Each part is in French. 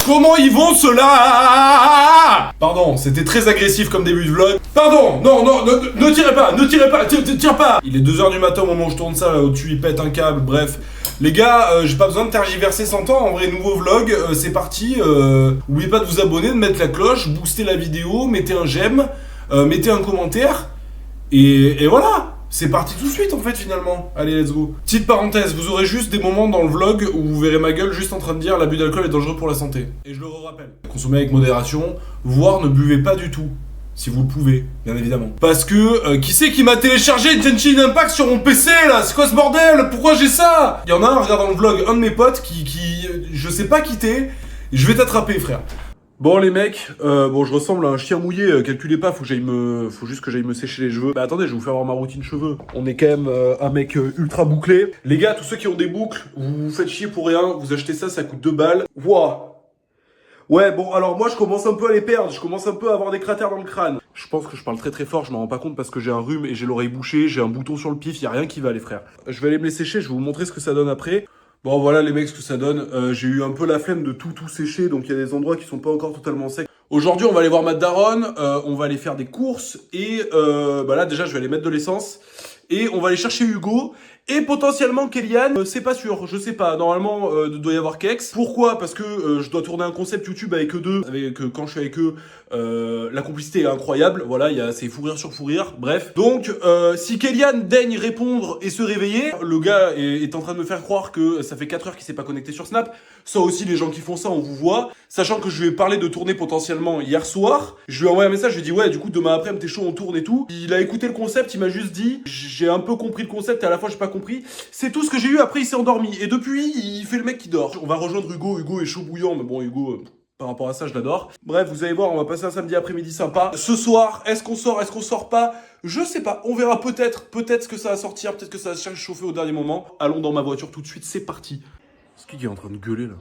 Comment ils vont ceux-là? Pardon, c'était très agressif comme début de vlog. Pardon, non, ne tirez pas, tire pas. Il est 2h du matin au moment où je tourne ça, là, au-dessus il pète un câble, bref. Les gars, j'ai pas besoin de tergiverser 100 ans, en vrai, nouveau vlog, c'est parti. N'oubliez pas de vous abonner, de mettre la cloche, booster la vidéo, mettez un j'aime, mettez un commentaire, et voilà. C'est parti tout de suite en fait finalement. Allez, let's go. Petite parenthèse, vous aurez juste des moments dans le vlog où vous verrez ma gueule juste en train de dire l'abus d'alcool est dangereux pour la santé. Et je le rappelle. Consommez avec modération, voire ne buvez pas du tout. Si vous le pouvez, bien évidemment. Parce que, qui c'est qui m'a téléchargé Genshin Impact sur mon PC là? C'est quoi ce bordel? Pourquoi j'ai ça? Il y en a un, regardant le vlog, un de mes potes qui je sais pas qui t'es. Je vais t'attraper frère. Bon les mecs, bon je ressemble à un chien mouillé, calculez pas, faut juste que j'aille me sécher les cheveux. Bah attendez, je vais vous faire voir ma routine cheveux. On est quand même un mec ultra bouclé. Les gars, tous ceux qui ont des boucles, vous vous faites chier pour rien, vous achetez ça, ça coûte 2 balles. Wouah. Ouais bon alors moi je commence un peu à les perdre, je commence un peu à avoir des cratères dans le crâne. Je pense que je parle très très fort, je m'en rends pas compte parce que j'ai un rhume et j'ai l'oreille bouchée, j'ai un bouton sur le pif, y a rien qui va les frères. Je vais aller me les sécher, je vais vous montrer ce que ça donne après. Bon voilà les mecs ce que ça donne, j'ai eu un peu la flemme de tout sécher, donc il y a des endroits qui sont pas encore totalement secs. Aujourd'hui on va aller voir ma daronne, on va aller faire des courses et bah là déjà je vais aller mettre de l'essence et on va aller chercher Hugo et potentiellement Kéliane, c'est pas sûr, je sais pas, normalement doit y avoir Kex. Pourquoi? Parce que je dois tourner un concept YouTube avec eux deux, quand je suis avec eux, la complicité est incroyable, voilà, c'est fou rire sur fou rire, bref. Donc si Kéliane daigne répondre et se réveiller, le gars est en train de me faire croire que ça fait 4 heures qu'il s'est pas connecté sur Snap, ça aussi les gens qui font ça on vous voit, sachant que je lui ai parlé de tourner potentiellement hier soir, je lui ai envoyé un message, je lui ai dit ouais du coup demain après t'es chaud on tourne et tout, il a écouté le concept, il m'a juste dit j'ai un peu compris le concept et à la fois j'ai pas compris, c'est tout ce que j'ai eu, après il s'est endormi et depuis il fait le mec qui dort. On va rejoindre Hugo, Hugo est chaud bouillant mais bon Hugo... par rapport à ça, je l'adore. Bref, vous allez voir, on va passer un samedi après-midi sympa. Ce soir, est-ce qu'on sort pas? Je sais pas, on verra peut-être ce que ça va sortir, peut-être que ça va se chauffer au dernier moment. Allons dans ma voiture tout de suite, c'est parti. C'est qui est en train de gueuler là?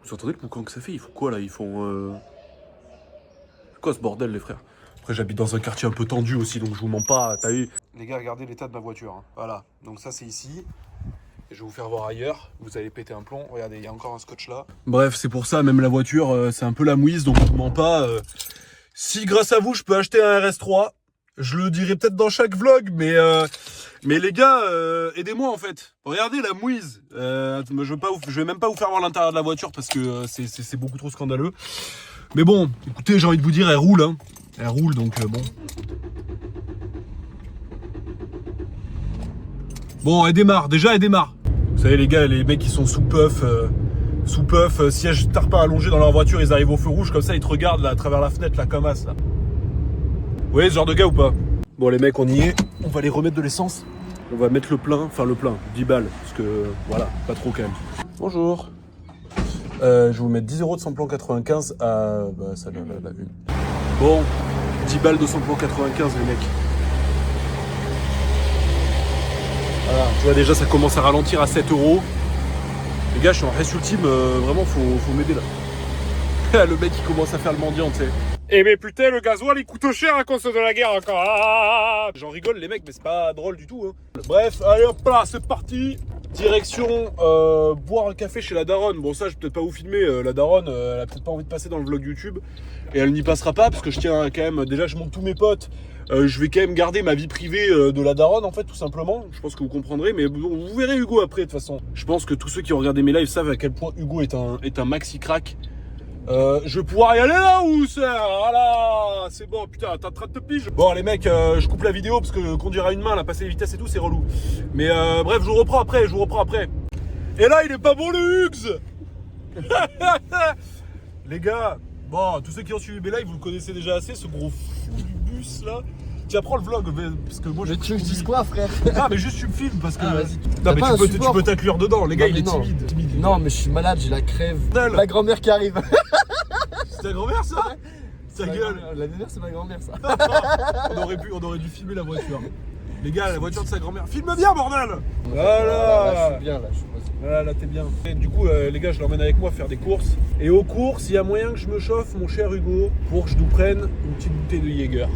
Vous entendez le boucan que ça fait? Ils font quoi là? Ils font... C'est quoi ce bordel les frères? Après j'habite dans un quartier un peu tendu aussi, donc je vous mens pas, t'as vu? Les gars, regardez l'état de ma voiture, hein. Voilà, donc ça c'est ici. Je vais vous faire voir ailleurs, vous allez péter un plomb, regardez, il y a encore un scotch là. Bref, c'est pour ça, même la voiture, c'est un peu la mouise, donc je vous mens pas. Si grâce à vous, je peux acheter un RS3, je le dirai peut-être dans chaque vlog, mais les gars, aidez-moi en fait. Regardez la mouise. Je vais même pas vous faire voir l'intérieur de la voiture parce que c'est beaucoup trop scandaleux. Mais bon, écoutez, j'ai envie de vous dire, elle roule, hein. Elle roule, donc bon. Bon, elle démarre, déjà elle démarre. Vous savez les gars, les mecs qui sont sous puff, siège tarpin allongé dans leur voiture, ils arrivent au feu rouge comme ça, ils te regardent là à travers la fenêtre, la comme as là. Vous voyez ce genre de gars ou pas? Bon les mecs, on y est, on va aller remettre de l'essence. On va mettre le plein, 10 balles, parce que voilà, pas trop quand même. Bonjour. Je vais vous mettre 10 € de samplon 95 à... Bah ça la une. Bon, 10 balles de samplon 95 les mecs. Voilà, tu vois déjà ça commence à ralentir à 7 €. Les gars, je suis en race ultime, vraiment faut m'aider là. Le mec il commence à faire le mendiant, tu sais. Eh mais putain, le gasoil il coûte cher à cause de la guerre encore. Ah, j'en rigole les mecs, mais c'est pas drôle du tout. Hein. Bref, allez hop là, c'est parti. Direction boire un café chez la daronne. Bon ça je vais peut-être pas vous filmer, la daronne elle a peut-être pas envie de passer dans le vlog YouTube. Et elle n'y passera pas parce que je tiens quand même, déjà je monte tous mes potes. Je vais quand même garder ma vie privée de la daronne en fait tout simplement. Je pense que vous comprendrez, mais bon, vous verrez Hugo après de toute façon. Je pense que tous ceux qui ont regardé mes lives savent à quel point Hugo est un maxi crack. Je vais pouvoir y aller là ou c'est... Voilà, c'est bon, putain, t'es en train de te pige. Bon les mecs, je coupe la vidéo parce que conduire à une main, là, passer les vitesses et tout, c'est relou. Mais bref, je vous reprends après. Et là, il est pas bon le Hugs. Les gars, bon, tous ceux qui ont suivi mes lives, vous le connaissez déjà assez, ce gros fou du bus là. Tiens, prends le vlog, parce que moi je dis quoi frère? Ah mais juste tu me filmes parce que... vas-y. Non mais tu peux t'inclure dedans, les gars, il est timide. Non mais je suis malade, j'ai la crève. La grand-mère qui arrive. C'est ta grand-mère ça? Ta gueule. La grand-mère c'est ma grand-mère ça. on aurait dû filmer la voiture. Les gars, la voiture de sa grand-mère. Filme bien bordel. Voilà. Là, je suis bien là, Voilà, là t'es bien. Et du coup les gars, je l'emmène avec moi faire des courses. Et aux courses, il y a moyen que je me chauffe, mon cher Hugo, pour que je nous prenne une petite bouteille de Jäger.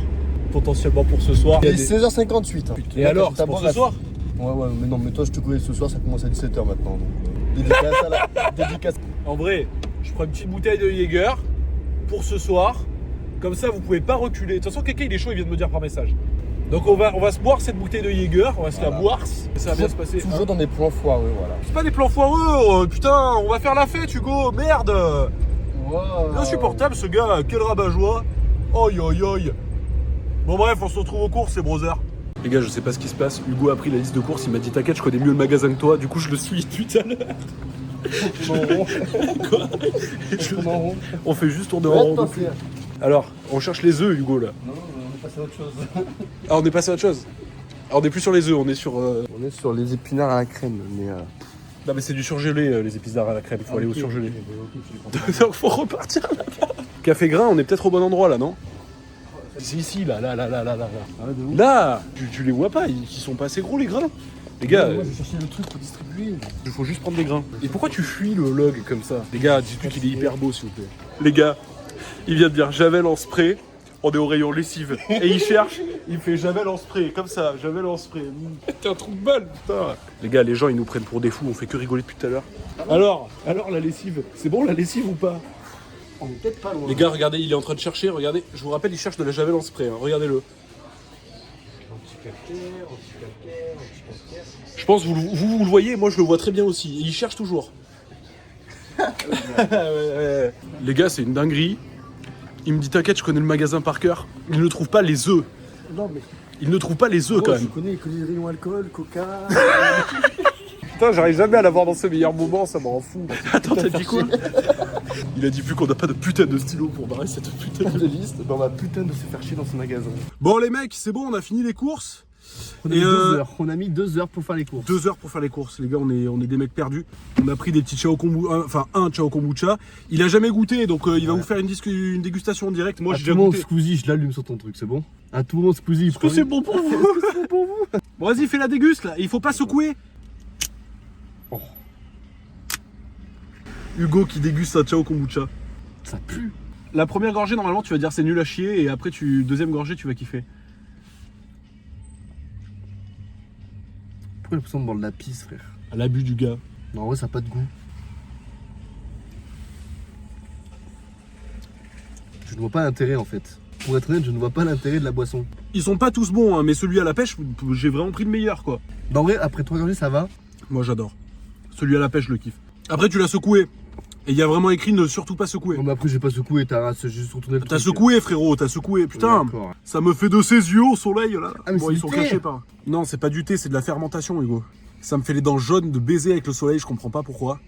Potentiellement pour ce soir. Il est 16h58. Et alors, c'est pour ce soir? Ouais, mais non, mais toi je te connais ce soir, ça commence à 17h maintenant. Donc, Dédicace à la... Dédicace. En vrai, je prends une petite bouteille de Jäger pour ce soir. Comme ça, vous pouvez pas reculer. De toute façon, quelqu'un il est chaud, il vient de me dire par message. Donc on va se boire cette bouteille de Jäger, on va se la boire. Ça va bien se passer. Toujours dans des plans foireux, voilà. C'est pas des plans foireux, putain, on va faire la fête, Hugo, merde. Wow. Insupportable ce gars, quel rabat-joie. Oi oi oi. Bon bref, on se retrouve aux courses, c'est brother. Les gars, je sais pas ce qui se passe. Hugo a pris la liste de courses, il m'a dit t'inquiète, je connais mieux le magasin que toi, du coup je le suis depuis tout à l'heure. Quoi? On fait juste tourner en rond. Alors, on cherche les œufs, Hugo là. Non, on est passé à autre chose. Ah, on est passé à autre chose. Alors, on est plus sur les œufs, on est sur. On est sur les épinards à la crème, mais. Non, mais c'est du surgelé, les épinards à la crème, il faut aller au surgelé. Okay, Donc, faut repartir là-bas. Café Grain, on est peut-être au bon endroit là, non? C'est ici, là. Là, tu les vois pas, ils sont pas assez gros les grains. Les gars, moi, je cherchais le truc pour distribuer. il faut juste prendre des grains. Et pourquoi tu fuis le log comme ça? Les gars, dites-lui qu'il est hyper beau, s'il vous plaît. Les gars, il vient de dire Javel en spray. On est au rayon lessive. Et il cherche, il fait Javel en spray, comme ça, Javel en spray. T'es un trou de balle, putain. Les gars, les gens, ils nous prennent pour des fous, on fait que rigoler depuis tout à l'heure. Alors la lessive, c'est bon la lessive ou pas? On est peut-être pas loin. Les gars, regardez, il est en train de chercher, regardez. Je vous rappelle, il cherche de la Javel en spray, hein. Regardez-le. Je pense que vous le voyez, moi je le vois très bien aussi. Et il cherche toujours. Ouais. Les gars, c'est une dinguerie. Il me dit t'inquiète, je connais le magasin par cœur. Il ne trouve pas les œufs. Non, mais. Il ne trouve pas les œufs quand même. Je connais les rayons alcool, coca. Putain, j'arrive jamais à l'avoir dans ce meilleur moment, ça me rend fou. Attends, t'as dit quoi? Il a dit plus qu'on n'a pas de putain de stylo pour barrer cette putain de liste. Dans ma putain de se faire chier dans ce magasin. Bon les mecs, c'est bon, on a fini les courses. On a mis 2 heures. On a mis 2 heures pour faire les courses. 2 heures pour faire les courses, les gars, on est des mecs perdus. On a pris des petits chao kombucha, enfin un chao kombucha. Il a jamais goûté, donc il va vous faire une dégustation directe. Moi, j'ai déjà goûté. Squeezie, je l'allume sur ton truc, c'est bon? À tout moment, Squeezie. Est-ce que c'est bon pour vous? Bon, vas-y, fais la déguste là. Il faut pas secouer. Oh. Hugo qui déguste sa chao kombucha. Ça pue. La première gorgée, normalement, tu vas dire c'est nul à chier, et après, deuxième gorgée, tu vas kiffer. Pourquoi j'ai l'impression de boire de la pisse, frère? À l'abus du gars. Non, en vrai, ça n'a pas de goût. Je ne vois pas l'intérêt en fait. Pour être honnête, je ne vois pas l'intérêt de la boisson. Ils sont pas tous bons, hein, mais celui à la pêche, j'ai vraiment pris le meilleur, quoi. Bah en vrai, après 3 gorgées, ça va. Moi, j'adore. Celui à la pêche, je le kiffe. Après, tu l'as secoué. Et il y a vraiment écrit ne surtout pas secouer. Non, mais après, j'ai pas secoué, t'as juste retourné le truc. T'as secoué, frérot, t'as secoué. Putain, ça me fait de ses yeux au soleil, là. Ah, mais bon, c'est ils sont du thé. cachés pas. Non, c'est pas du thé, c'est de la fermentation, Hugo. Ça me fait les dents jaunes de baiser avec le soleil, je comprends pas pourquoi.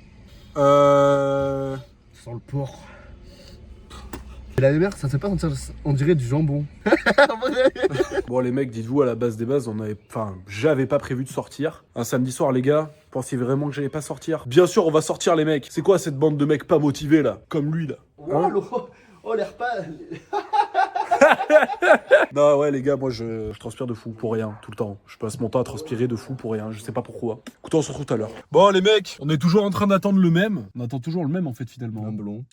Ça sent le porc. Et la mer, ça fait pas sentir, on dirait du jambon. Bon les mecs, dites-vous, à la base des bases, j'avais pas prévu de sortir. Un samedi soir, les gars, pensiez vraiment que j'allais pas sortir? Bien sûr, on va sortir, les mecs. C'est quoi cette bande de mecs pas motivés, là? Comme lui, là. Hein? Oh, l'air pas. Non, ouais, les gars, moi, je transpire de fou pour rien, tout le temps. Je passe mon temps à transpirer de fou pour rien, je sais pas pourquoi. Écoutez, on se retrouve tout à l'heure. Bon, les mecs, on est toujours en train d'attendre le même. On attend toujours le même, en fait, finalement.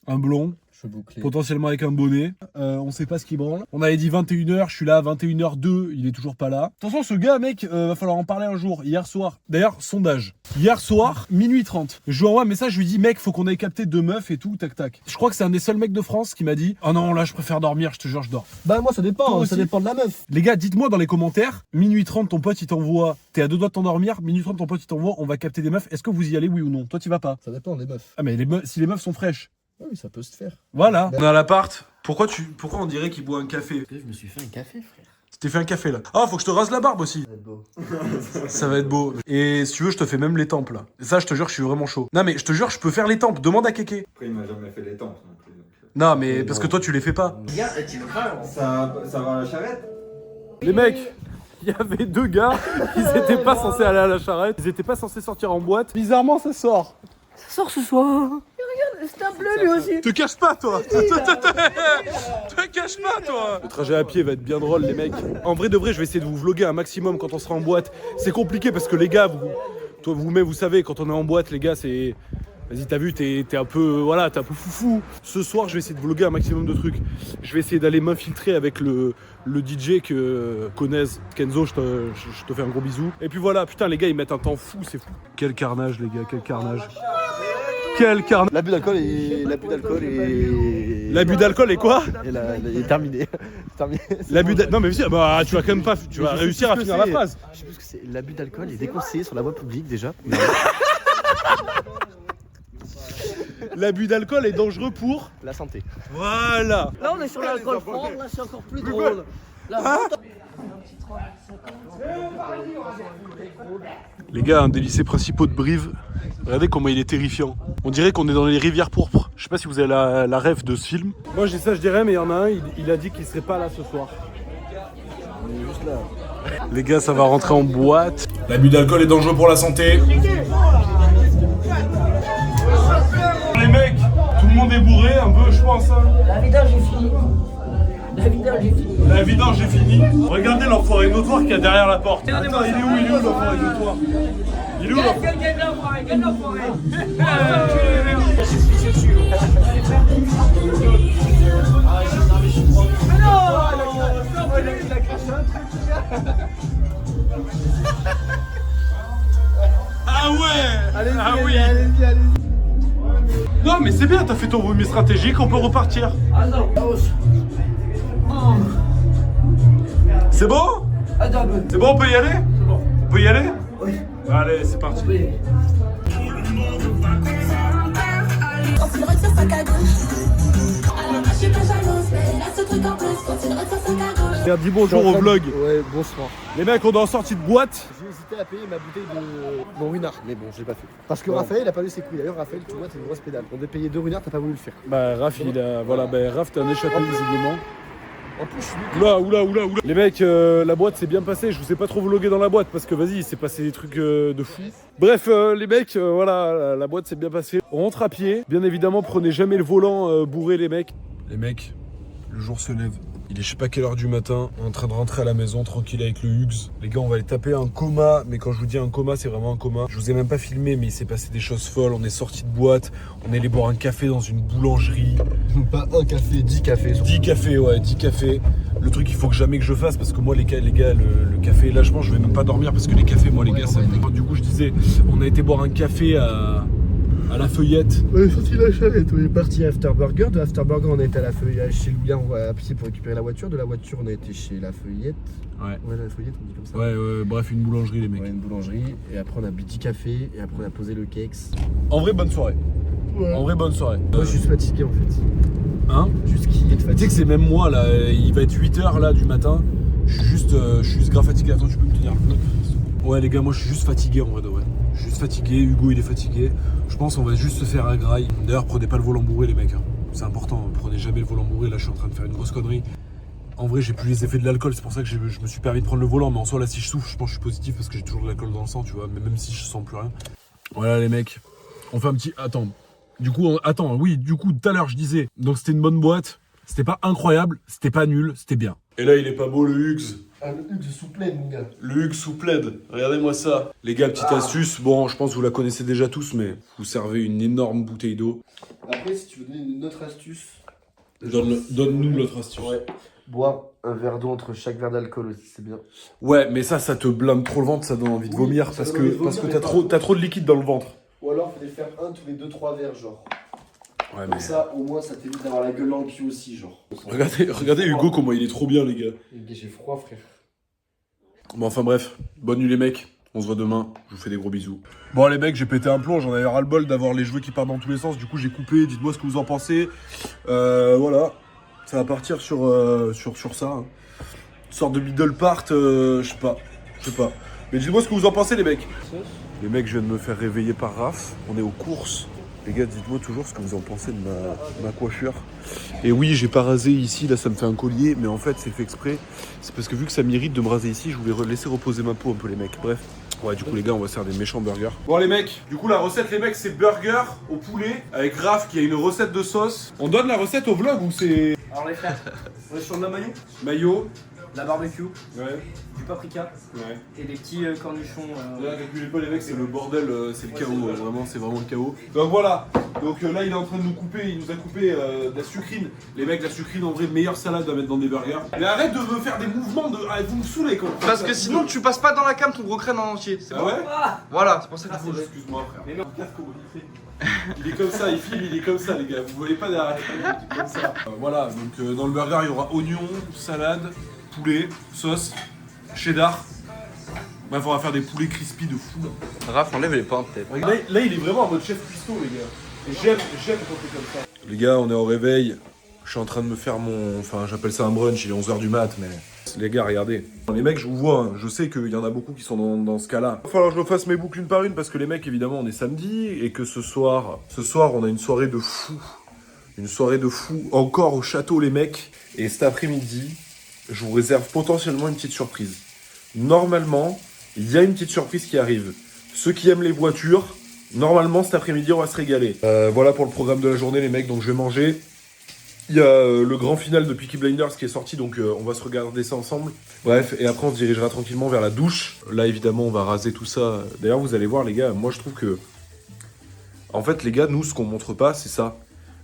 Un blond. Cheveux bouclés. Potentiellement avec un bonnet. On sait pas ce qui branle. On avait dit 21h, je suis là à 21h02, il est toujours pas là. Attention, ce gars, mec, va falloir en parler un jour. Hier soir, d'ailleurs, sondage. Hier soir, minuit 30. Je lui envoie un message, je lui dis, mec, faut qu'on aille capter 2 meufs et tout, tac tac. Je crois que c'est un des seuls mecs de France qui m'a dit, oh non, là, je préfère dormir, je te jure, je dors. Bah, moi, ça dépend, Toi ça aussi. dépend de la meuf. Les gars, dites-moi dans les commentaires, minuit 30, ton pote, il t'envoie, t'es à 2 doigts de t'endormir, minuit 30, ton pote, il t'envoie, on va capter des meufs. Est-ce que vous y allez, oui ou non? Toi, tu vas pas? Ça dépend des meufs. Ah, mais si les meufs sont fraîches. Ah oui, ça peut se faire. Voilà. On est à l'appart. Pourquoi on dirait qu'il boit un café? Je me suis fait un café, frère. Tu t'es fait un café là. Ah, faut que je te rase la barbe aussi. Ça va être beau. Ça va être beau. Et si tu veux, je te fais même les tempes là. Et ça, je te jure, je suis vraiment chaud. Non, mais je te jure, je peux faire les tempes. Demande à Kéké. Après, il m'a jamais fait les tempes non plus. Donc... Non, mais parce que toi, tu les fais pas. Ça va à la charrette? Les mecs, il y avait 2 gars. Ils étaient pas censés aller à la charrette. Ils étaient pas censés sortir en boîte. Bizarrement, ça sort. Ça sort ce soir. Regarde, c'est un bleu lui aussi. Te cache pas, toi. Te cache pas, toi. Le trajet à pied va être bien drôle, les mecs. En vrai de vrai, je vais essayer de vous vlogger un maximum quand on sera en boîte. C'est compliqué parce que les gars, vous-même, vous savez, quand on est en boîte, les gars, c'est... Vas-y, t'as vu, t'es un peu... Voilà, t'es un peu foufou. Ce soir, je vais essayer de vlogger un maximum de trucs. Je vais essayer d'aller m'infiltrer avec le DJ que connaissent. Kenzo, je te fais un gros bisou. Et puis voilà, putain, les gars, ils mettent un temps fou, c'est fou. Quel carnage, les gars, quel carnage. Quel carnage. L'abus d'alcool et... L'abus d'alcool et... L'abus d'alcool et quoi? Et il est terminé. Terminé. L'abus d'alcool. Non mais viens, bah tu vas quand même pas. Tu vas réussir à finir la phrase. Je sais plus ce que c'est. L'abus d'alcool est déconseillé sur la voie publique déjà. L'abus d'alcool est dangereux pour La santé. Voilà. Là, on est sur l'alcool fort, là, c'est encore plus drôle. Là, Les gars, un des lycées principaux de Brive, regardez comment il est terrifiant. On dirait qu'on est dans les rivières pourpres. Je sais pas si vous avez la rêve de ce film. Moi j'ai ça, je dirais, mais il y en a un, il a dit qu'il serait pas là ce soir. On est juste là. Les gars, ça va rentrer en boîte. L'abus d'alcool est dangereux pour la santé. Les mecs, tout le monde est bourré un peu, je pense. Hein. la vidange est finie. La vidange est finie. La vidange est finie. Regardez l'enfoiré notoire qu'il y a derrière la porte. Attends, il est où l'enfoiré notoire? Il est où l'enfoiré? Ah ouais. Allez-y. Non mais c'est bien, t'as fait ton vomi stratégique, on peut repartir. Attends, C'est bon? attends, C'est bon, on peut y aller? c'est bon. On peut y aller? Oui. Allez, c'est parti. Oui. Continuerai de faire sa cagoule. Alors, je suis pas jalouse, mais là, ce truc en plus, continuerai de faire sa cagoule. Regarde, dis bonjour au vlog. Ouais, bonsoir. Les mecs, on est en sortie de boîte. J'ai hésité à payer ma bouteille de mon ruinard, mais bon, je l'ai pas fait. Parce que Raphaël, il a pas eu ses couilles. D'ailleurs, Raphaël, tu vois, t'as une grosse pédale. On devait payer 2 ruinards, t'as pas voulu le faire. Bah, Raph, il a. Voilà, bah, Raph, t'es un échappé visiblement. En plus, je suis Oula. Les mecs, la boîte s'est bien passée. Je vous ai pas trop vlogué dans la boîte parce que vas-y, il s'est passé des trucs de fou. Bref, les mecs, voilà, la boîte s'est bien passée. On rentre à pied. Bien évidemment, prenez jamais le volant bourré, les mecs. Les mecs, le jour se lève. Il est je sais pas quelle heure du matin. On est en train de rentrer à la maison tranquille avec le Hugs. Les gars, on va aller taper un coma. Mais quand je vous dis un coma, c'est vraiment un coma. Je vous ai même pas filmé, mais il s'est passé des choses folles. On est sorti de boîte. On est allé boire un café dans une boulangerie. pas un café, 10 cafés. 10 cafés, ouais, 10 cafés. Le truc, il faut que jamais que je fasse parce que moi, les gars, le café, là, je pense, je vais même pas dormir parce que les cafés, moi, les gars, ça me... Du coup, je disais, on a été boire un café à la Feuillette. On est sorti de la charrette, on est parti à Afterburger. De Afterburger, on a été à la Feuillette chez Louis, on va à pied pour récupérer la voiture. De la voiture, on a été chez la Feuillette. Ouais. Ouais, la Feuillette, on dit comme ça. Ouais, bref, une boulangerie, les mecs. Ouais, une boulangerie. Et après, on a bu 10 cafés. Et après, on a posé le kex. En vrai, bonne soirée. Ouais. En vrai, bonne soirée. Moi, je suis fatigué en fait. Hein? Juste qui est Tu sais fatigué. que c'est même moi, là, il va être 8h, là, du matin. Je suis juste grave fatigué. Attends, tu peux me tenir le vlog? Ouais, les gars, moi, je suis juste fatigué, en vrai de vrai. Je suis juste fatigué, Hugo, il est fatigué. Je pense qu'on va juste se faire un graille. D'ailleurs, prenez pas le volant bourré, les mecs. Hein. C'est important, prenez jamais le volant bourré. Là, je suis en train de faire une grosse connerie. En vrai, j'ai plus les effets de l'alcool, c'est pour ça que je me suis permis de prendre le volant. Mais en soi, là, si je souffle, je pense que je suis positif parce que j'ai toujours de l'alcool dans le sang, tu vois. Mais même si je sens plus rien. Voilà, les mecs. On fait un petit. Attends. Du coup, tout à l'heure, je disais. Donc, c'était une bonne boîte. C'était pas incroyable, c'était pas nul, c'était bien. Et là, il est pas beau, le Hugs. Ah, le Hugues sous plaid, mon gars. Le Hugues sous plaid, regardez-moi ça. Les gars, petite astuce, bon, je pense que vous la connaissez déjà tous, mais vous servez une énorme bouteille d'eau. Après, si tu veux donner une autre astuce. Donne-nous l'autre astuce. Ouais. Boire un verre d'eau entre chaque verre d'alcool aussi, c'est bien. Ouais, mais ça te blinde trop le ventre, ça donne envie de Oui, vomir, ça parce donne envie de que vomir, t'as trop de liquide dans le ventre. Ou alors, faut les faire un tous les 2-3 verres, genre. Ouais, Comme ça, au moins, ça t'évite d'avoir la gueule dans le cul aussi, genre. Regardez Hugo, comment il est trop bien, les gars. J'ai froid, frère. Bon, enfin bref, bonne nuit les mecs, on se voit demain, je vous fais des gros bisous. Bon les mecs, j'ai pété un plomb, j'en avais ras le bol d'avoir les cheveux qui partent dans tous les sens, du coup j'ai coupé, dites-moi ce que vous en pensez. Voilà, ça va partir sur ça. Hein. Une sorte de middle part, je sais pas. Mais dites-moi ce que vous en pensez les mecs. Les mecs, je viens de me faire réveiller par Raph, on est aux courses. Les gars, dites-moi toujours ce que vous en pensez de ma coiffure. Et oui, j'ai pas rasé ici, là ça me fait un collier, mais en fait c'est fait exprès. C'est parce que vu que ça m'irrite de me raser ici, je voulais laisser reposer ma peau un peu les mecs. Bref. Ouais, du coup les gars, on va se faire des méchants burgers. Bon les mecs, du coup la recette les mecs c'est burger au poulet avec Raph qui a une recette de sauce. On donne la recette au vlog ou c'est... Alors les frères, on est sur de la maillot. Mayo. la barbecue, Ouais, du paprika ouais. et des petits cornichons. Là, calculez pas les mecs, c'est le bordel, c'est le chaos, vraiment, c'est vraiment le chaos. Donc voilà, donc là il est en train de nous couper, il nous a coupé de la sucrine. Les mecs, la sucrine en vrai, meilleure salade à mettre dans des burgers. Mais arrête de me faire des mouvements de. Ah, vous me saoulez quand même. Parce que sinon tu passes pas dans la cam ton gros crâne en entier. C'est Ah bon. ouais. Voilà, c'est pour ça que Oh, excuse-moi frère. Mais non, regarde comment il fait. Il est comme ça, il filme, il est comme ça les gars. Vous voyez pas derrière il est comme ça. Voilà, donc dans le burger il y aura oignon, salade, poulet, sauce, cheddar. Bref, on va faire des poulets crispy de fou. Raph, enlève les pains peut-être. Là, il est vraiment en mode chef cuistot, les gars. Et j'aime quand c'est comme ça. Les gars, on est au réveil. Je suis en train de me faire mon... Enfin, j'appelle ça un brunch, il est 11h du mat, mais... Les gars, regardez. Les mecs, je vous vois, hein. Je sais qu'il y en a beaucoup qui sont dans ce cas-là. Il va falloir que je me fasse mes boucles une par une, parce que les mecs, évidemment, on est samedi, et que ce soir, on a une soirée de fou. Une soirée de fou, encore au château, les mecs. Et cet après-midi, je vous réserve potentiellement une petite surprise. Normalement, il y a une petite surprise qui arrive. Ceux qui aiment les voitures, normalement, cet après-midi, on va se régaler. Voilà pour le programme de la journée, les mecs, donc je vais manger. Il y a le grand final de Peaky Blinders qui est sorti, donc on va se regarder ça ensemble. Bref, et après on se dirigera tranquillement vers la douche. Là, évidemment, on va raser tout ça. D'ailleurs, vous allez voir, les gars, moi je trouve que... En fait, les gars, nous, ce qu'on montre pas, c'est ça.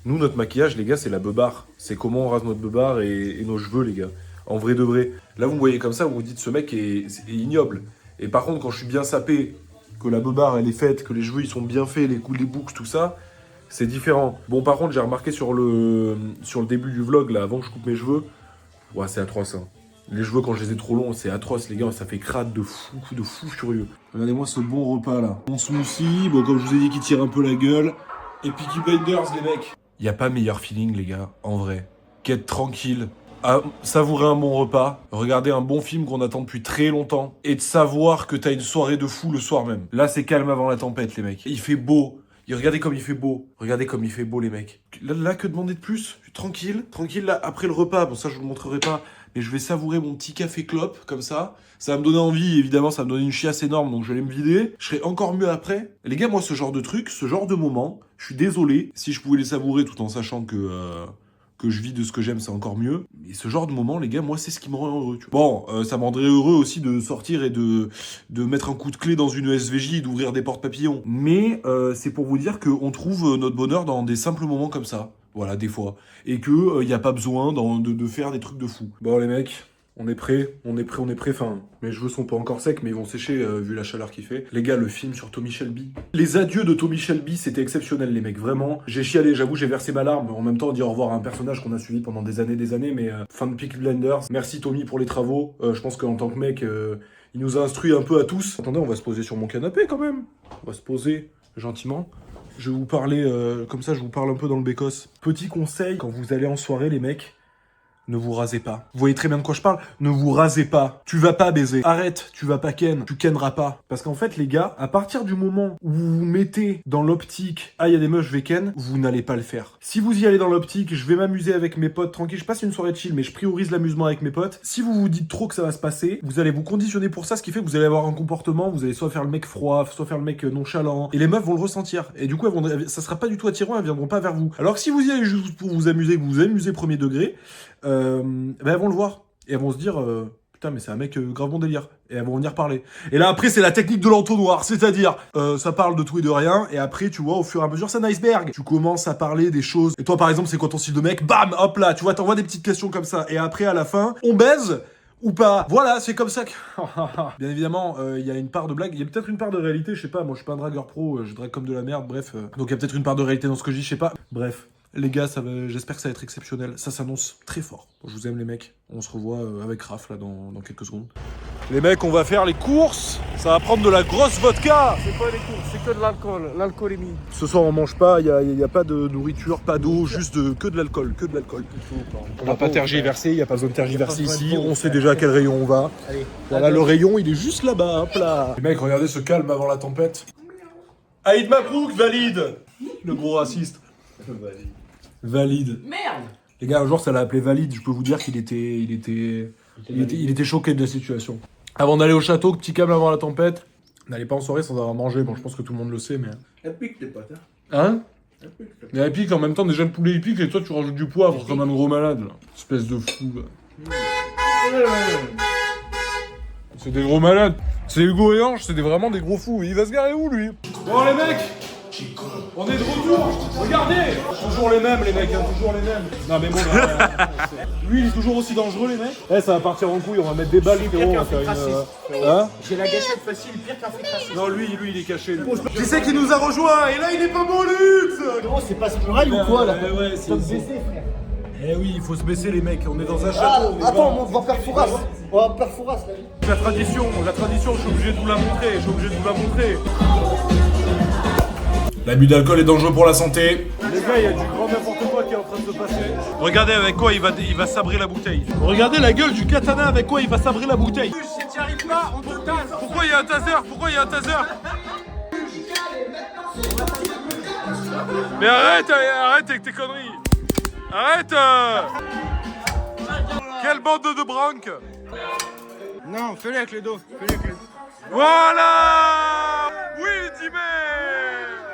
Nous, notre maquillage, les gars, c'est la beubare. C'est comment on rase notre beubare et nos cheveux, les gars. En vrai de vrai. Là, vous me voyez comme ça, vous vous dites, ce mec est ignoble. Et par contre, quand je suis bien sapé, que la beubare, elle est faite, que les cheveux, ils sont bien faits, les boucles, tout ça... C'est différent. Bon, par contre, j'ai remarqué sur le début du vlog, là, avant que je coupe mes cheveux, ouais, c'est atroce, hein. Les cheveux, quand je les ai trop longs, c'est atroce, les gars, ça fait crade de fou furieux. Regardez-moi ce bon repas, là. Mon smoothie, bon, comme je vous ai dit, qui tire un peu la gueule. Et Peaky Blinders, les mecs. Y a pas meilleur feeling, les gars, en vrai, qu'être tranquille, à savourer un bon repas, regarder un bon film qu'on attend depuis très longtemps, et de savoir que t'as une soirée de fou le soir même. Là, c'est calme avant la tempête, les mecs. Il fait beau. Et regardez comme il fait beau. Regardez comme il fait beau, les mecs. Là, que demander de plus? Tranquille, là, après le repas. Bon, ça, je vous le montrerai pas. Mais je vais savourer mon petit café clope, comme ça. Ça va me donner envie, évidemment, ça va me donner une chiasse énorme, donc je vais aller me vider. Je serai encore mieux après. Les gars, moi, ce genre de truc, ce genre de moment, je suis désolé. Si je pouvais les savourer tout en sachant que je vis de ce que j'aime, c'est encore mieux. Mais ce genre de moment, les gars, moi, c'est ce qui me rend heureux. Tu vois. Bon, ça me rendrait heureux aussi de sortir et de mettre un coup de clé dans une SVJ et d'ouvrir des portes papillons. Mais c'est pour vous dire qu'on trouve notre bonheur dans des simples moments comme ça. Voilà, des fois. Et que y a pas besoin de faire des trucs de fou. Bon, les mecs, on est prêts. Enfin, mes cheveux sont pas encore secs, mais ils vont sécher vu la chaleur qu'il fait. Les gars, le film sur Tommy Shelby. Les adieux de Tommy Shelby, c'était exceptionnel, les mecs, vraiment. J'ai chialé, j'avoue, j'ai versé ma larme. En même temps, dire au revoir à un personnage qu'on a suivi pendant des années, mais fin de Peaky Blinders. Merci Tommy pour les travaux. Je pense qu'en tant que mec, il nous a instruit un peu à tous. Attendez, on va se poser sur mon canapé quand même. On va se poser gentiment. Je vais vous parler, comme ça, je vous parle un peu dans le bécos. Petit conseil, quand vous allez en soirée, les mecs, ne vous rasez pas. Vous voyez très bien de quoi je parle. Ne vous rasez pas. Tu vas pas baiser. Arrête, tu vas pas ken. Tu kenneras pas. Parce qu'en fait, les gars, à partir du moment où vous vous mettez dans l'optique, ah, il y a des meufs, je vais ken, vous n'allez pas le faire. Si vous y allez dans l'optique, je vais m'amuser avec mes potes tranquille, je passe une soirée de chill, mais je priorise l'amusement avec mes potes. Si vous vous dites trop que ça va se passer, vous allez vous conditionner pour ça, ce qui fait que vous allez avoir un comportement, vous allez soit faire le mec froid, soit faire le mec nonchalant. Et les meufs vont le ressentir. Et du coup, ça sera pas du tout attirant, elles viendront pas vers vous. Alors que si vous y allez juste pour vous amuser, que vous vous amusez premier degré, ben elles vont le voir et elles vont se dire putain mais c'est un mec grave bon délire et elles vont venir parler. Et là après c'est la technique de l'entonnoir, c'est-à-dire ça parle de tout et de rien et après tu vois au fur et à mesure c'est un iceberg. Tu commences à parler des choses et toi par exemple c'est quoi ton style de mec, bam hop là tu vois t'envoies des petites questions comme ça et après à la fin on baise ou pas. Voilà, c'est comme ça que... Bien évidemment, il y a une part de blague, il y a peut-être une part de réalité, je sais pas, moi je suis pas un dragueur pro, je drague comme de la merde, bref. Donc il y a peut-être une part de réalité dans ce que je dis, je sais pas. Bref, les gars, j'espère que ça va être exceptionnel, ça s'annonce très fort. Je vous aime les mecs, on se revoit avec Raph là dans quelques secondes. Les mecs, on va faire les courses, ça va prendre de la grosse vodka. C'est pas les courses, c'est que de l'alcool, l'alcoolémie. Ce soir on mange pas, il y a pas de nourriture, pas d'eau, juste que de l'alcool, On va pas tergiverser, il y a pas besoin de tergiverser ici, on sait déjà à quel rayon on va. Allez. Voilà, le rayon il est juste là-bas, hop là. Les mecs, regardez ce calme avant la tempête. Aïd Mabrouk valide. Le gros raciste. Valide. Merde. Les gars, un jour ça l'a appelé valide, je peux vous dire qu'il était choqué de la situation. Avant d'aller au château, petit calme avant la tempête. N'allez pas en soirée sans avoir mangé, bon je pense que tout le monde le sait mais... Elle pique tes potes, Hein? Mais elle pique en même temps, déjà le poulet il pique et toi tu rajoutes du poivre comme un gros malade là. Espèce de fou là. C'est des gros malades. C'est Hugo et Ange, c'est vraiment des gros fous. Il va se garer où, lui? Bon, les mecs, on est de retour. Regardez, toujours les mêmes, les mecs, hein, toujours les mêmes. Non, mais bon, lui, il est toujours aussi dangereux, les mecs. Eh, ça va partir en couille, on va mettre des balles, frérot. On va faire une. Hein? J'ai la gâchette facile, pire qu'un fric raciste. Non, lui, il est caché. Qui c'est qui nous a rejoint? Et là, il est pas bon, luxe. Oh, c'est pas Spurel ou quoi là? Ouais, c'est. frère. Eh oui, il faut se baisser, les mecs. On est dans un château. Attends, on va faire Fouras. On va faire Fouras, là. La tradition, je suis obligé de vous la montrer. L'abus d'alcool est dangereux pour la santé. Les gars, il y a du grand n'importe quoi qui est en train de se passer. Regardez avec quoi il va sabrer la bouteille. Regardez la gueule du katana avec quoi il va sabrer la bouteille. Si t'y arrives pas, on te tase. Pourquoi il y a un taser? Mais arrête avec tes conneries. Arrête Quelle bande de branques. Non, fais-le avec les dos. Voilà. Oui, Dimé.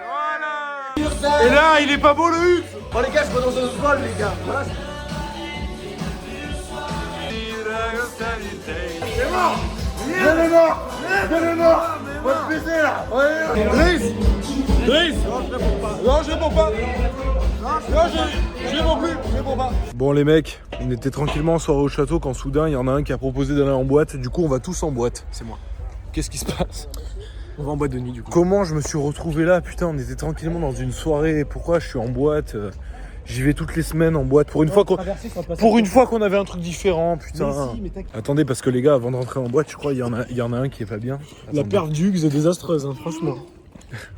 Voilà. Et là, il est pas beau, le Hugues. Oh, les gars, je vois dans un vol, les gars. Voilà. Viens les morts. On va te baiser, là. Driss. Non, je réponds pas. Je réponds pas. Bon, les mecs, on était tranquillement en soirée au château quand soudain, il y en a un qui a proposé d'aller en boîte. Du coup, on va tous en boîte. C'est moi. Qu'est-ce qui se passe? On va en boîte de nuit du coup. Comment je me suis retrouvé là? Putain, on était tranquillement dans une soirée. Pourquoi je suis en boîte? J'y vais toutes les semaines en boîte. Pour une fois qu'on avait un truc différent, putain. Attendez, parce que les gars, avant de rentrer en boîte, je crois il y en a un qui est pas bien. La perte d'Hugues est désastreuse, hein, franchement.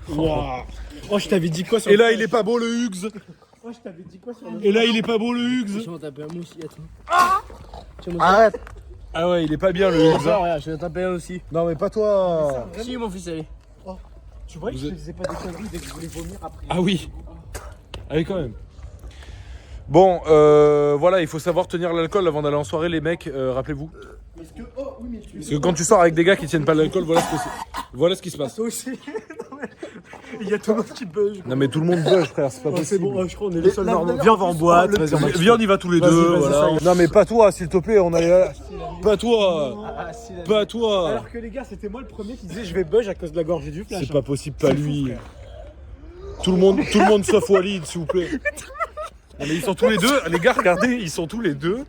Wow. Oh, je t'avais dit quoi sur Et là, il est pas beau, le Hugues. Oh, je t'avais dit quoi sur le. Et là, il est pas beau, le Hugues. Je vais taper un aussi, attends. Arrête. Ah ouais, il est pas bien, le Hugues. Regarde, je vais taper un aussi. Non, mais pas toi. Si, mon fils, allez. Tu vois que je te disais pas des conneries dès que je voulais vomir après. Ah oui. Allez, quand même. Bon, voilà, il faut savoir tenir l'alcool avant d'aller en soirée, les mecs, rappelez-vous. Parce que quand tu sors avec des gars qui tiennent pas l'alcool, voilà ce qui se passe. Toi aussi. Il y a tout le monde qui buzz. Non mais tout le monde buzz, frère, c'est pas Oh, possible. c'est bon, je crois qu'on est les seuls normaux. Viens, on va en boîte. Vas-y, on va. Viens, on y va tous les deux, Vas-y, voilà. ça y est. Non mais pas toi, s'il te plaît, on a... Pas toi. Pas toi. Alors que les gars, c'était moi le premier qui disait je vais buzz à cause de la gorgée du flash. C'est pas possible, pas lui. Tout le monde sauf Walid, s'il vous plaît. Non, mais ils sont tous les deux, les gars, regardez, ils sont tous les deux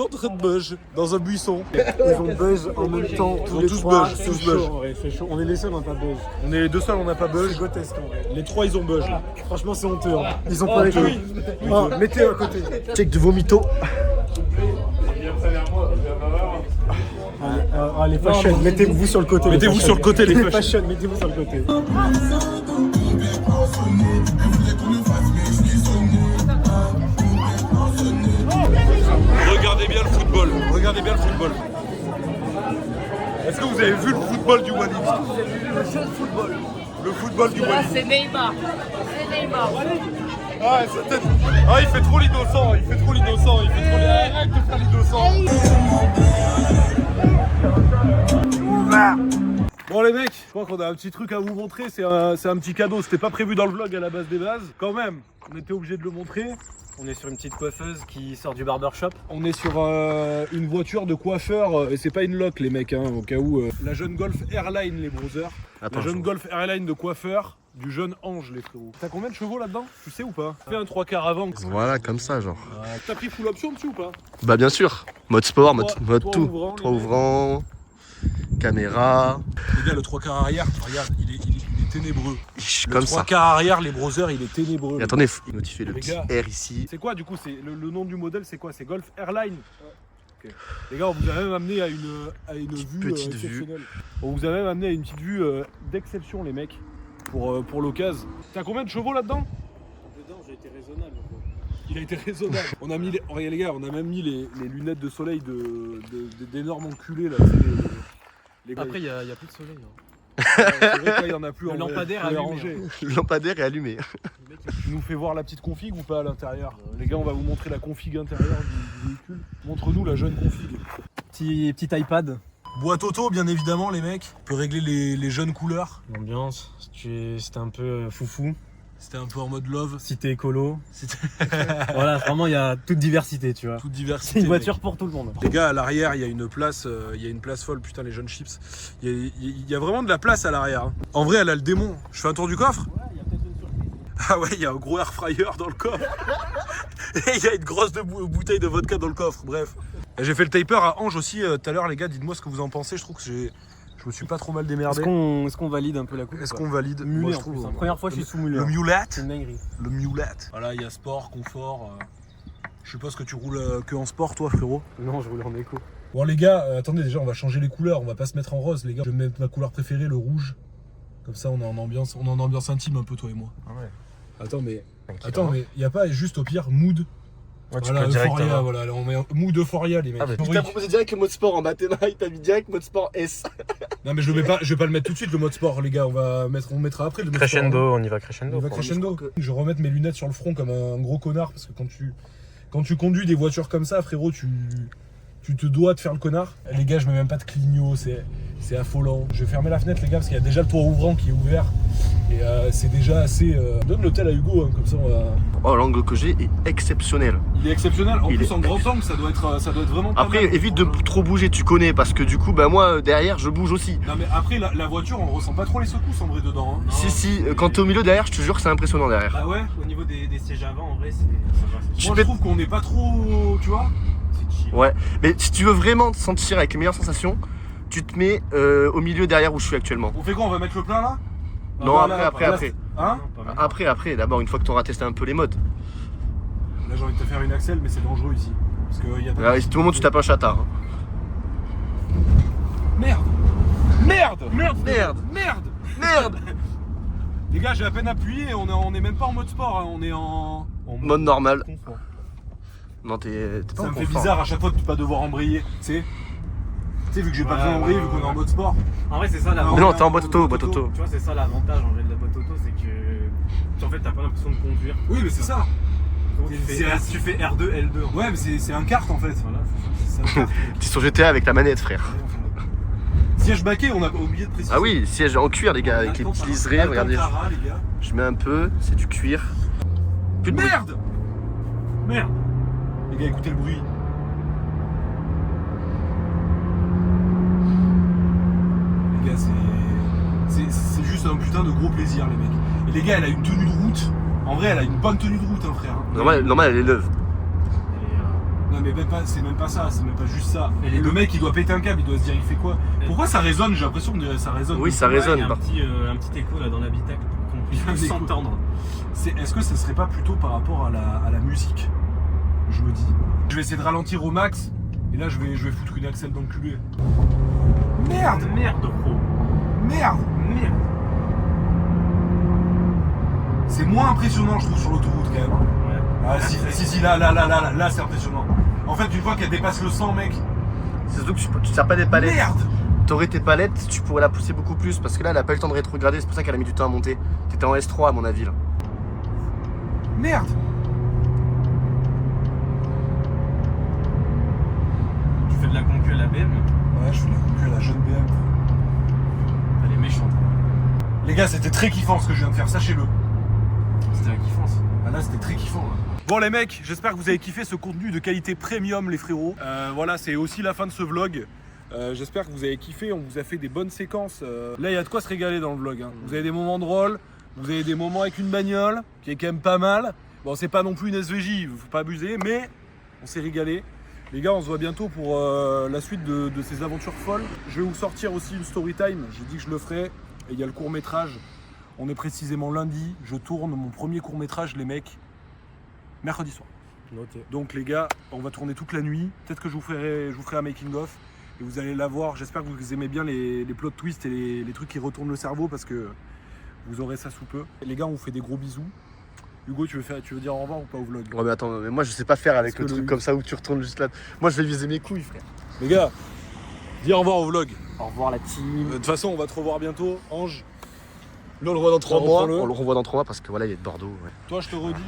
en train de buzz dans un buisson. Ils ont buzz en même temps. Ils ont tous buzz, C'est tous chaud, buzz. en vrai, c'est chaud. On est les seuls, on n'a pas buzz. On est les deux seuls, on n'a pas buzz. C'est grotesque en vrai. Les trois, ils ont buzz. Franchement, c'est honteux. Hein. Ils ont pas les couilles. Mettez à côté. Check de vomito. Les fashion, mettez-vous sur le côté. Mettez-vous sur le côté, les fashion. fashion, mettez-vous sur le côté. Regardez bien le football, regardez bien le football. Est-ce que vous avez vu le football du Walid? Le jeu de football. Le football du Là, Walid. c'est Neymar. C'est Neymar. Ah, sa tête. Ah, il fait trop l'innocent, il fait trop l'innocent, il fait trop l'innocent. Arrête de faire l'innocent. Bon les mecs, je crois qu'on a un petit truc à vous montrer, c'est un petit cadeau, c'était pas prévu dans le vlog à la base des bases. Quand même, on était obligé de le montrer. On est sur une petite coiffeuse qui sort du barbershop. On est sur une voiture de coiffeur, et c'est pas une loc les mecs, hein, au cas où. La jeune Golf Airline les brothers. La jeune Golf Airline de coiffeur du jeune Ange les frérots. T'as combien de chevaux là-dedans? Tu sais ou pas? Fais un 3/4 avant. Voilà, comme ça, genre. T'as pris full option dessus ou pas? Bah, bien sûr. Mode sport, mode Toit tout. ouvrant, Toit les mecs. ouvrant, caméra. Les gars, le 3/4 arrière, regarde, il est ténébreux. Le Comme ça. 3/4 arrière, les brothers, il est ténébreux. Et attendez, faut notifier le Les petit gars. R ici. C'est quoi du coup? C'est le nom du modèle, c'est quoi? C'est Golf Airline. Ok. Les gars, on vous a même amené à une vue petite vue. exceptionnelle. On vous a même amené à une petite vue d'exception, les mecs, pour l'occasion. T'as combien de chevaux là-dedans? Dedans, j'ai été raisonnable. Il a été raisonnable. On a mis regarde les gars, on a même mis les lunettes de soleil d'énormes enculés là. tu sais, les gars, Après, il y a plus de soleil. Hein. c'est vrai que là, il y en a plus. Le en vrai. lampadaire Faut les allumé, ranger. Le lampadaire est allumé. Tu nous fais voir la petite config ou pas à l'intérieur? Les gars, on va vous montrer la config intérieure du véhicule. Montre-nous la jeune config. Petit iPad. Boîte auto, bien évidemment, les mecs. On peut régler les jeunes couleurs. L'ambiance, c'était un peu foufou. C'était un peu en mode love. Si t'es écolo. Voilà, vraiment, il y a toute diversité, tu vois. Toute diversité. C'est une voiture pour tout le monde. Les gars, à l'arrière, il y a une place folle, putain, les jeunes chips. Il y a vraiment de la place à l'arrière. Hein. En vrai, elle a le démon. Je fais un tour du coffre? Ouais, il y a peut-être une surprise. Ah ouais, il y a un gros air fryer dans le coffre. Et il y a une grosse bouteille de vodka dans le coffre, bref. J'ai fait le taper à Ange aussi tout à l'heure, les gars, dites-moi ce que vous en pensez. Je trouve que je me suis pas trop mal démerdé. Est-ce qu'on valide un peu la coupe? Est-ce qu'on valide? Mulé, Moi, je en trouve. plus, hein. Première fois que je suis sous mulé. Le mulet. C'est une dinguerie. Le mulet. Voilà, il y a sport, confort. Je suppose que tu roules que en sport, toi, frérot. Non, je roule en éco. Bon, les gars, attendez, déjà, on va changer les couleurs. On va pas se mettre en rose, les gars. Je vais mettre ma couleur préférée, le rouge. Comme ça, on est en ambiance intime un peu, toi et moi. Ah ouais. Attends, mais il y a pas juste au pire mood. Ouais, tu Voilà, peux direct Euphoria, avoir. voilà, on met mood Euphoria, les mecs. Ah, bah, Il t'a proposé direct le mode sport en Batena, il t'a mis direct mode sport S. Non, mais je vais pas le mettre tout de suite, le mode sport, les gars. On mettra après le mode Crescendo, sport. on y va crescendo. On va crescendo. Je vais remettre mes lunettes sur le front comme un gros connard parce que quand tu conduis des voitures comme ça, frérot, tu te dois de faire le connard. Les gars, je mets même pas de clignot, c'est affolant. Je vais fermer la fenêtre, les gars, parce qu'il y a déjà le toit ouvrant qui est ouvert. Et c'est déjà assez... Donne l'hôtel à Hugo, hein, comme ça on va... Oh, l'angle que j'ai est exceptionnel. Il est exceptionnel, en Il plus est en grand angle, ça doit être vraiment pas Après, mal. évite de trop bouger, tu connais, parce que du coup, bah moi, derrière, je bouge aussi. Non mais après, la voiture, on ressent pas trop les secousses en vrai dedans. Hein. Si, quand t'es au milieu derrière, je te jure que c'est impressionnant derrière. Bah ouais. Au niveau des sièges avant, en vrai, ça va. Moi je trouve qu'on n'est pas trop... Tu vois. C'est chill. Ouais, mais si tu veux vraiment te sentir avec les meilleures sensations, tu te mets au milieu derrière où je suis actuellement. On fait quoi? On va mettre le plein là? Non, Ah, bah, après. Hein? Non, pas mal. Après, d'abord, une fois que tu auras testé un peu les modes. Là j'ai envie de te faire une axelle, mais c'est dangereux ici. Parce qu'il y a pas Là, à tout moment, tu tapes un chatard. Hein. Merde! Merde. Les gars, j'ai à peine appuyé, on est même pas en mode sport, hein, on est en Mode normal. Confort. Non, t'es pas Ça en me fait confort. bizarre à chaque fois de pas devoir embrayer, tu sais. Tu sais, vu que j'ai pas besoin d'embrayer, vu qu'on est en mode sport. En vrai, c'est ça la. Non, Mais non, on est t'es en boîte auto, boîte auto. Tu vois, c'est ça l'avantage en vrai de la boîte auto, c'est que. En fait, t'as pas l'impression de conduire. Oui, mais c'est ça. Tu fais R2, L2. Ouais, mais c'est un kart en fait. Voilà, c'est ça. C'est un kart. T'es sur GTA avec ta manette, frère. Siège baquet, on a oublié de préciser. Ah oui, siège en cuir, les gars, avec les petits liserés, regardez. Alcantara, les gars. Je mets un peu, c'est du cuir. Plus de bruit. Merde. Les gars, écoutez le bruit. Les gars, c'est juste un putain de gros plaisir, les mecs. Et les gars, elle a une tenue de route. En vrai, elle a une bonne tenue de route, hein, frère. Normal, elle est neuve. Non, mais même pas, c'est même pas ça, c'est même pas juste ça. Et Le mec, il doit péter un câble, il doit se dire, il fait quoi? Pourquoi ça résonne? J'ai l'impression que ça résonne. Oui, ça résonne. Il y a un petit écho là dans l'habitacle pour qu'on Il y a un puisse écho. s'entendre. Est-ce que ça serait pas plutôt par rapport à la musique? Je me dis. Je vais essayer de ralentir au max. Et là, je vais foutre une axelle dans le culé. Merde! Merde, gros. Merde! Merde. C'est moins impressionnant, je trouve, sur l'autoroute quand même. Ouais. Ah, si, là, c'est impressionnant. En fait, une fois qu'elle dépasse le 100, mec. C'est surtout que tu sers pas des palettes. Merde! T'aurais tes palettes, tu pourrais la pousser beaucoup plus parce que là, elle a pas eu le temps de rétrograder, c'est pour ça qu'elle a mis du temps à monter. T'étais en S3 à mon avis là. Merde! Tu fais de la concu à la BM. Ouais, je fais la concu à la jeune BM. Elle est méchante. Les gars, c'était très kiffant ce que je viens de faire, sachez-le. C'était la kiffance. Ah là, c'était très kiffant. Là. Bon les mecs, j'espère que vous avez kiffé ce contenu de qualité premium les frérots. Voilà, c'est aussi la fin de ce vlog. J'espère que vous avez kiffé, on vous a fait des bonnes séquences. Là, il y a de quoi se régaler dans le vlog. Hein. Vous avez des moments drôles, vous avez des moments avec une bagnole, qui est quand même pas mal. Bon, c'est pas non plus une SVJ, faut pas abuser, mais on s'est régalé. Les gars, on se voit bientôt pour la suite de ces aventures folles. Je vais vous sortir aussi une story time, j'ai dit que je le ferai. Et il y a le court-métrage. On est précisément lundi, je tourne mon premier court-métrage, les mecs, mercredi soir. Noté. Donc les gars, on va tourner toute la nuit. Peut-être que je vous ferai un making-of. Et vous allez la voir. J'espère que vous aimez bien les plot twists et les trucs qui retournent le cerveau parce que vous aurez ça sous peu. Les gars, on vous fait des gros bisous. Hugo, tu veux dire au revoir ou pas au vlog? Ouais, mais attends, mais moi je sais pas faire avec Parce le que truc comme ça où tu retournes juste là. Moi je vais viser mes couilles, frère. Les gars, dis au revoir au vlog. Au revoir la team. De toute façon, on va te revoir bientôt. Ange, Là on le revoit dans 3 mois. reprends-le. On le revoit dans 3 mois parce que voilà, il est de Bordeaux. Ouais. toi, je te redis,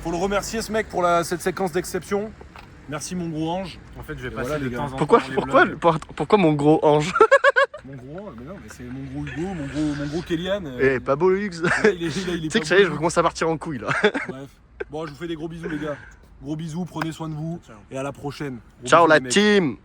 faut le remercier ce mec pour cette séquence d'exception. Merci mon gros Ange. En fait, je vais Et passer voilà, de les gars. temps en temps. Pourquoi, dans les vlogs. pourquoi mon gros ange? Mon gros, mais non, mais c'est mon gros Hugo, mon gros Kélian. Eh, pas beau, Hughes. Il est Tu sais pas que ça y est, beau. je commence à partir en couille là. Bref. Bon, je vous fais des gros bisous, les gars. Gros bisous, prenez soin de vous. Et à la prochaine. Gros Ciao bisous, la les mecs. team.